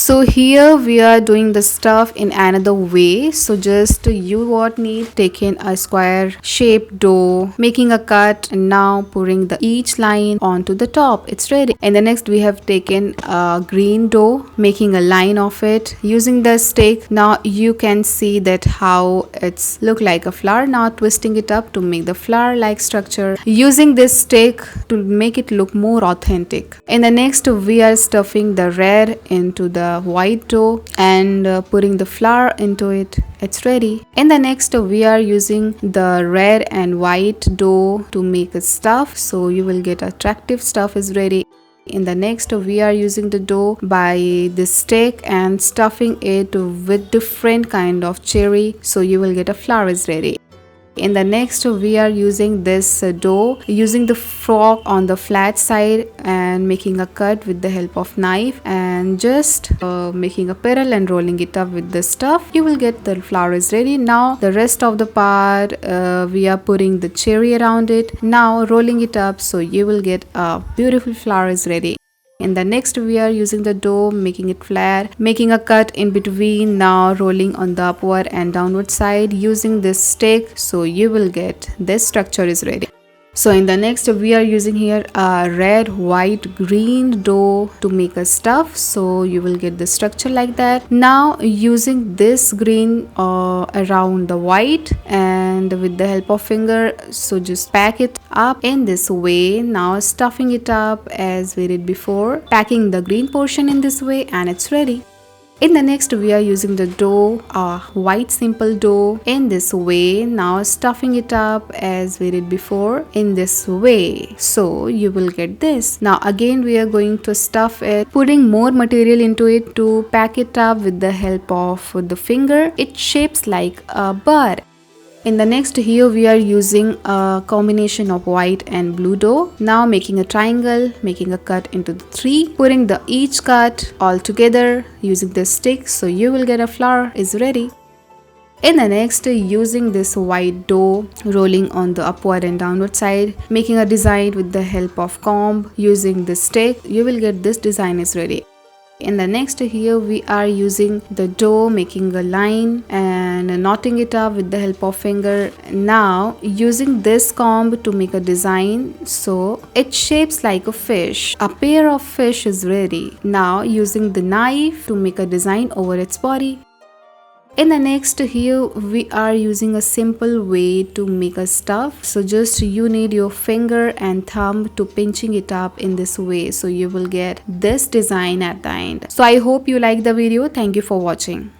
So here we are doing the stuff in another way. So just you what need, taking a square shaped dough, making a cut, and now pouring the each line onto the top. It's ready. And the next we have taken a green dough, making a line of it using the stick. Now you can see that how it's look like a flower. Now twisting it up to make the flower like structure, using this stick to make it look more authentic. And the next we are stuffing the red into the white dough and putting the flour into it. It's ready. In the next we are using the red and white dough to make a stuff, so you will get attractive stuff is ready. In the next we are using the dough by the stick and stuffing it with different kind of cherry, so you will get a flower is ready. In the next we are using this dough, using the fork on the flat side and making a cut with the help of knife and just making a petal and rolling it up with the stuff. You will get the flower is ready. Now the rest of the part we are putting the cherry around it, now rolling it up, so you will get a beautiful flower is ready. In the next we are using the dough, making it flat, making a cut in between, now rolling on the upward and downward side using this stick, so you will get this structure is ready. So in the next we are using here a red, white, green dough to make a stuff, so you will get the structure like that. Now using this green around the white and with the help of finger, so just pack it up in this way. Now stuffing it up as we did before, packing the green portion in this way, and it's ready. In the next we are using the dough, white simple dough in this way, now stuffing it up as we did before in this way, so you will get this. Now again we are going to stuff it, putting more material into it to pack it up with the help of the finger. It shapes like a bird. In the next here we are using a combination of white and blue dough, now making a triangle, making a cut into the three, putting the each cut all together using the stick, so you will get a flower is ready. In the next using this white dough, rolling on the upward and downward side, making a design with the help of comb using the stick, you will get this design is ready. In the next here we are using the dough, making a line and knotting it up with the help of finger, now using this comb to make a design, so it shapes like a fish. A pair of fish is ready. Now using the knife to make a design over its body. In the next here we are using a simple way to make a stuff, so just you need your finger and thumb to pinching it up in this way, so you will get this design at the end. So I hope you like the video. Thank you for watching.